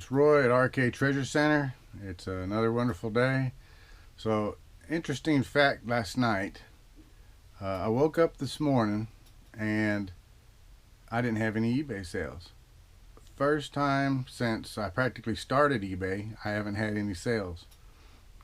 it's Roy at RK Treasure Center. It's another wonderful day. So, interesting fact last night. I woke up this morning and I didn't have any eBay sales. First time since I practically started eBay, I haven't had any sales.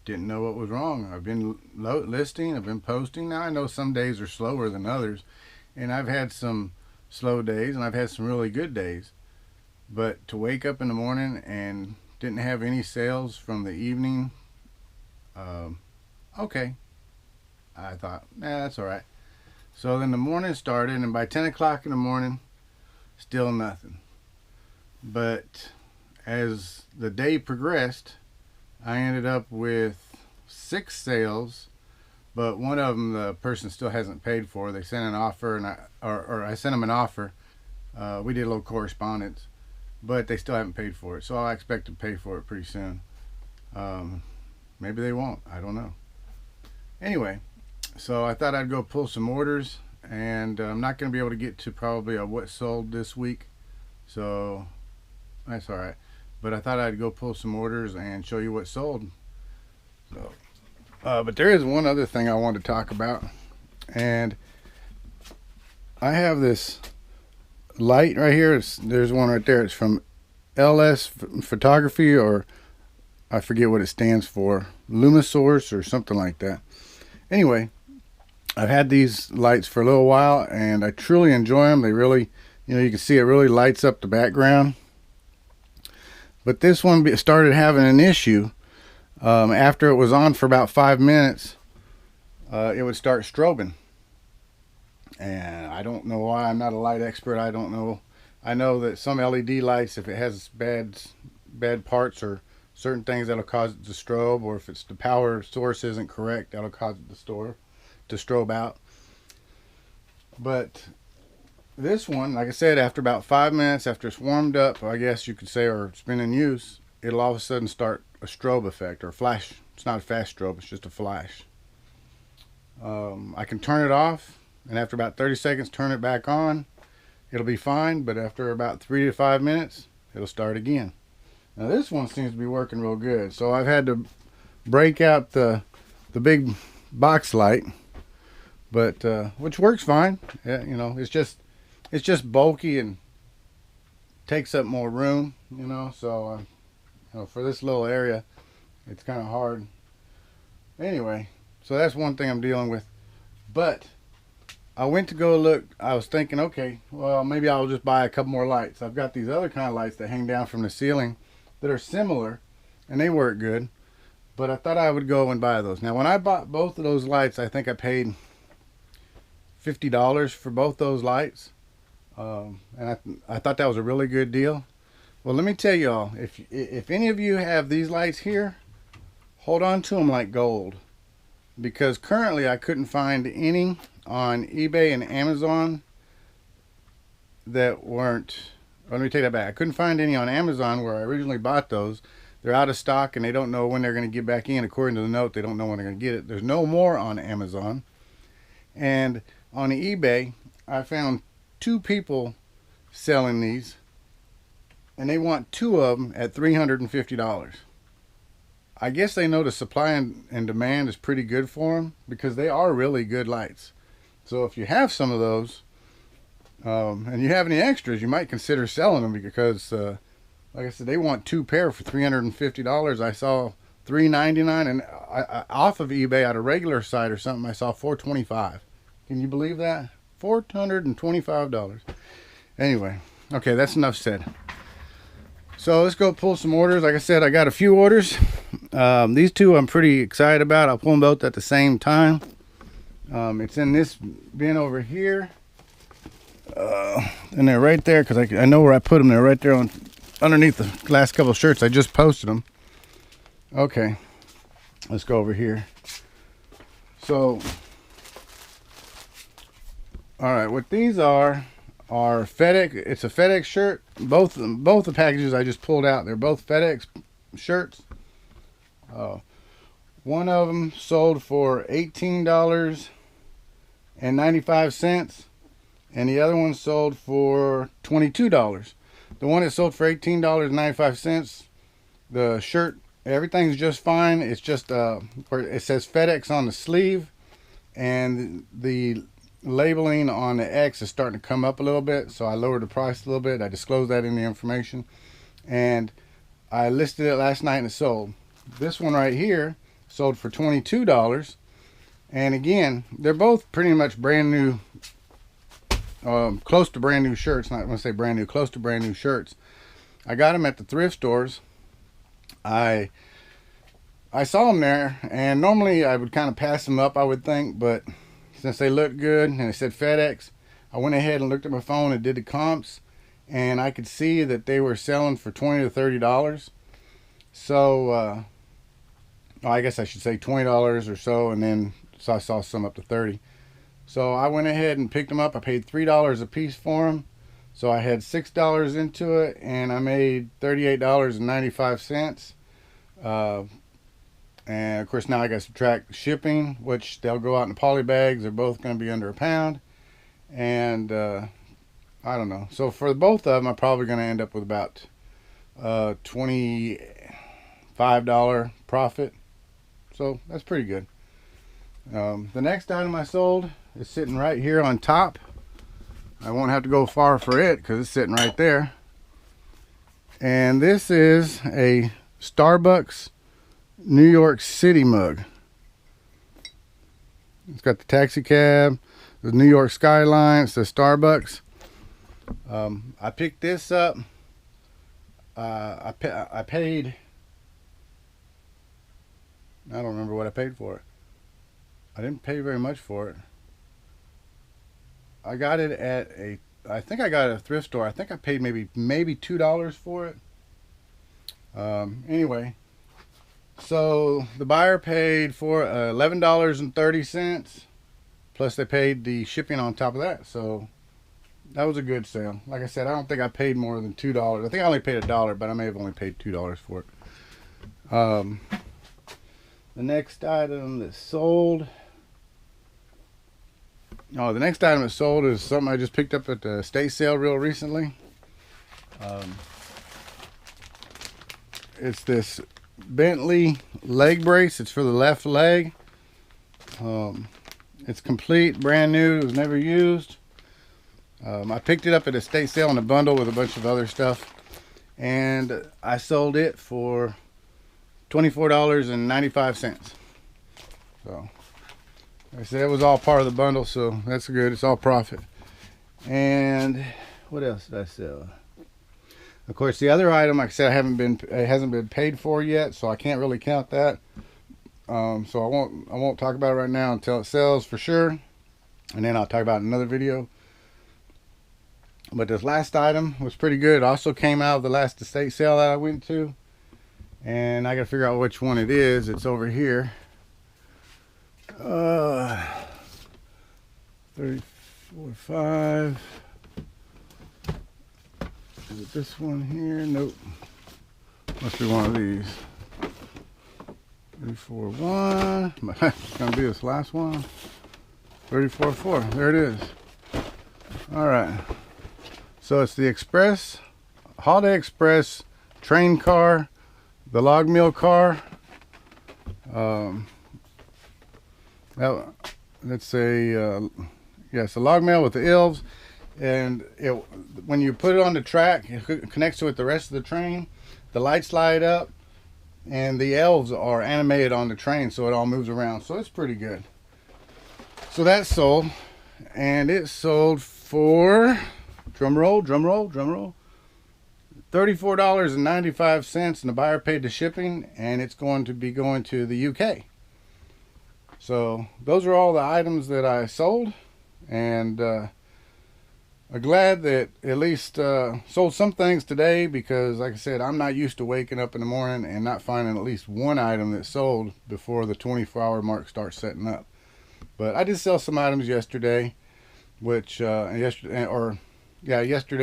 Didn't know what was wrong. I've been listing, I've been posting. Now I know some days are slower than others, and I've had some slow days and I've had some really good days. But to wake up in the morning and didn't have any sales from the evening, okay. I thought, nah, that's all right. So then the morning started, and by 10 o'clock in the morning, still nothing. But as the day progressed, I ended up with 6 sales, but one of them the person still hasn't paid for. They sent an offer, and I sent them an offer. We did a little correspondence, but they still haven't paid for it. So I expect to pay for it pretty soon. Maybe they won't. I don't know. Anyway, so I thought I'd go pull some orders, and I'm not going to be able to get to probably a what sold this week. So that's all right. But I thought I'd go pull some orders and show you what sold. So, but there is one other thing I want to talk about, and I have this light right here. There's one right there. It's from LS Photography, or I forget what it stands for, Lumisource or something like that. Anyway, I've had these lights for a little while, and I truly enjoy them. They really, you can see it really lights up the background. But this one started having an issue. After it was on for about 5 minutes, it would start strobing. And I don't know why. I'm not a light expert. I don't know. I know that some LED lights, if it has bad parts or certain things, that'll cause it to strobe, or if it's the power source isn't correct, that'll cause it to strobe out. But this one, like I said, after about 5 minutes, after it's warmed up, I guess you could say, or it's been in use, it'll all of a sudden start a strobe effect, or a flash. It's not a fast strobe, it's just a flash. I can turn it off, and after about 30 seconds turn it back on. It'll be fine, but after about 3 to 5 minutes it'll start again. Now this one seems to be working real good, so I've had to break out the big box light, but which works fine. Yeah, it's just bulky and takes up more room, so for this little area it's kind of hard. Anyway, so that's one thing I'm dealing with. But I went to go look. I was thinking, okay, well, maybe I'll just buy a couple more lights. I've got these other kind of lights that hang down from the ceiling that are similar, and they work good. But I thought I would go and buy those. Now, when I bought both of those lights, I think I paid $50 for both those lights. And I thought that was a really good deal. Well, let me tell y'all, if any of you have these lights here, hold on to them like gold. Because currently I couldn't find any on eBay and Amazon that weren't, let me take that back. I couldn't find any on Amazon where I originally bought those. They're out of stock, and they don't know when they're going to get back in. According to the note, they don't know when they're going to get it. There's no more on Amazon. And on eBay, I found 2 people selling these, and they want 2 of them at $350. I guess they know the supply and demand is pretty good for them, because they are really good lights. So if you have some of those, and you have any extras, you might consider selling them, because like I said, they want 2 pair for $350. I saw $3.99, and I off of eBay at a regular site or something, I saw $4.25. Can you believe that? $425. Anyway, okay, that's enough said. So let's go pull some orders. Like I said, I got a few orders. These 2 I'm pretty excited about. I'll pull them both at the same time. It's in this bin over here. And they're right there, because I know where I put them. They're right there underneath the last couple of shirts. I just posted them. Okay, let's go over here. So, all right, what these are FedEx. It's a FedEx shirt. Both the packages I just pulled out, they're both FedEx shirts. One of them sold for $18.95, and the other one sold for $22. The one that sold for $18.95 The shirt, everything's just fine. It's just where it says FedEx on the sleeve, and the labeling on the X is starting to come up a little bit, so I lowered the price a little bit. I disclosed that in the information, and I listed it last night and it sold. This one right here sold for $22, and again, they're both pretty much brand new, close to brand new shirts. Not going to say brand new, close to brand new shirts. I got them at the thrift stores. I saw them there, and normally I would kind of pass them up, I would think, but since they looked good and it said FedEx, I went ahead and looked at my phone and did the comps, and I could see that they were selling for $20 to $30. So I guess I should say $20 or so, and then so I saw some up to $30. So I went ahead and picked them up. I paid $3 a piece for them. So I had $6 into it, and I made $38.95. And of course now I got to subtract shipping, which they'll go out in poly bags. They're both going to be under a pound. And I don't know. So for both of them, I'm probably going to end up with about $25 profit. So that's pretty good. The next item I sold is sitting right here on top. I won't have to go far for it because it's sitting right there. And this is a Starbucks New York City mug. It's got the taxi cab, the New York skyline, it's the Starbucks. I picked this up. I paid, I don't remember what I paid for it. I didn't pay very much for it. I got it at I think I got it at a thrift store. I think I paid maybe $2 for it. Anyway, so the buyer paid for $11.30, plus they paid the shipping on top of that. So that was a good sale. Like I said, I don't think I paid more than $2. I think I only paid $1, but I may have only paid $2 for it. The next item that sold. Oh, the next item that sold is something I just picked up at the estate sale real recently. It's this Bentley leg brace. It's for the left leg. It's complete, brand new. It was never used. I picked it up at a estate sale in a bundle with a bunch of other stuff, and I sold it for $24.95. So like I said, it was all part of the bundle, so that's good. It's all profit. And what else did I sell? Of course, the other item, like I said, it hasn't been paid for yet, so I can't really count that. So I won't talk about it right now until it sells for sure, and then I'll talk about it in another video. But this last item was pretty good. It also came out of the last estate sale that I went to, and I got to figure out which one it is. It's over here. 34.5. Is it this one here? Nope. Must be one of these. 34.1. It's gonna be this last one. 34.4. There it is. All right. So it's the Holiday Express train car, the log mill car. That's a yes, a log mill with the elves, and when you put it on the track, it connects to it the rest of the train. The lights light up, and the elves are animated on the train, so it all moves around. So it's pretty good. So that sold, and it sold for drum roll, $34.95, and the buyer paid the shipping, and it's going to be going to the UK. So those are all the items that I sold, and I'm glad that at least sold some things today, because like I said, I'm not used to waking up in the morning and not finding at least one item that sold before the 24-hour mark starts setting up. But I did sell some items yesterday, which yesterday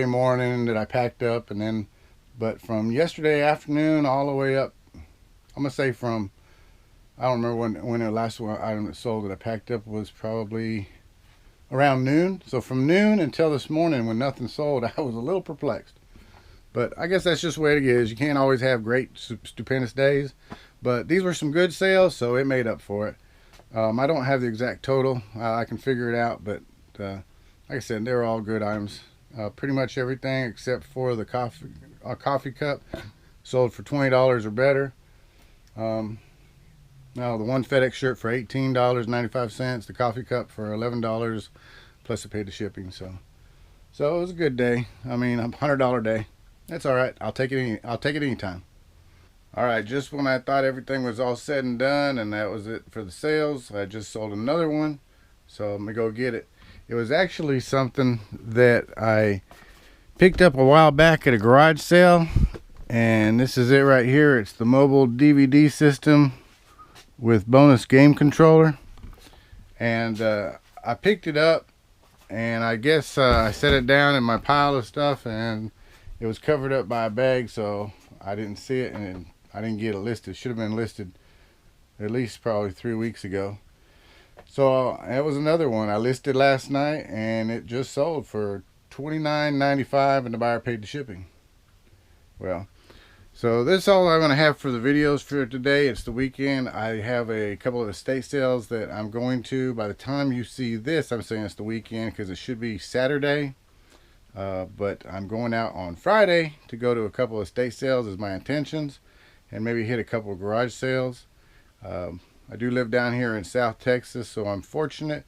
morning that I packed up, and then but from yesterday afternoon all the way up, I'm gonna say from, I don't remember when the last one item that sold that I packed up was, probably around noon. So from noon until this morning when nothing sold, I was a little perplexed. But I guess that's just the way it is. You can't always have great, stupendous days. But these were some good sales, so it made up for it. I don't have the exact total. I can figure it out, but like I said, they're all good items. Pretty much everything except for the coffee cup sold for $20 or better. Now the one FedEx shirt for $18.95, the coffee cup for $11 plus I paid the shipping. So it was a good day. I mean, a $100 day. That's all right. I'll take it. I'll take it anytime. All right, just when I thought everything was all said and done and that was it for the sales, I just sold another one. So let me go get it. It was actually something that I picked up a while back at a garage sale, and this is it right here. It's the mobile DVD system with bonus game controller, and I picked it up, and I guess I set it down in my pile of stuff, and it was covered up by a bag, so I didn't see it, and I didn't get it listed. Should have been listed at least probably 3 weeks ago. So that was another one I listed last night, and it just sold for $29.95, and the buyer paid the shipping. Well, so this is all I'm going to have for the videos for today. It's the weekend. I have a couple of estate sales that I'm going to. By the time you see this, I'm saying it's the weekend because it should be Saturday. But I'm going out on Friday to go to a couple of estate sales is my intentions, and maybe hit a couple of garage sales. I do live down here in South Texas, so I'm fortunate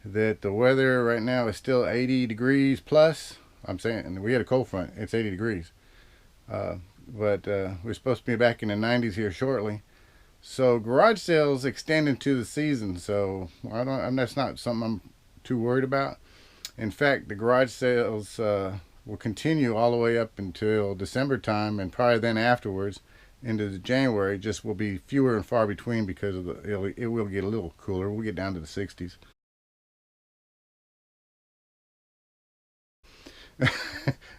that the weather right now is still 80 degrees plus. I'm saying, and we had a cold front. It's 80 degrees. But we're supposed to be back in the 90s here shortly. So garage sales extend into the season, so that's not something I'm too worried about. In fact, the garage sales will continue all the way up until December time, and probably then afterwards into January. Just will be fewer and far between because of it will get a little cooler. We'll get down to the 60s.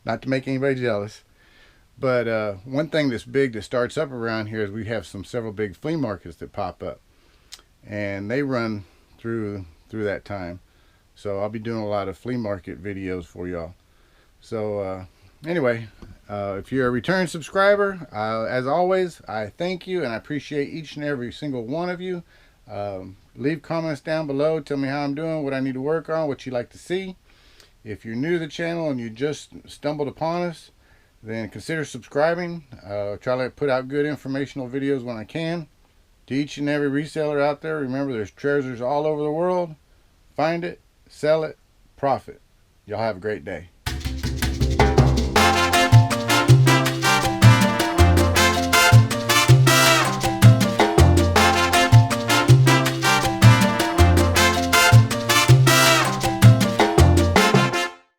Not to make anybody jealous, but one thing that's big that starts up around here is we have several big flea markets that pop up, and they run through that time. So I'll be doing a lot of flea market videos for y'all. So anyway, if you're a return subscriber, as always, I thank you and I appreciate each and every single one of you. Leave comments down below. Tell me how I'm doing, what I need to work on, what you'd like to see. If you're new to the channel and you just stumbled upon us, then consider subscribing. Try to put out good informational videos when I can. To each and every reseller out there, remember there's treasures all over the world. Find it, sell it, profit. Y'all have a great day.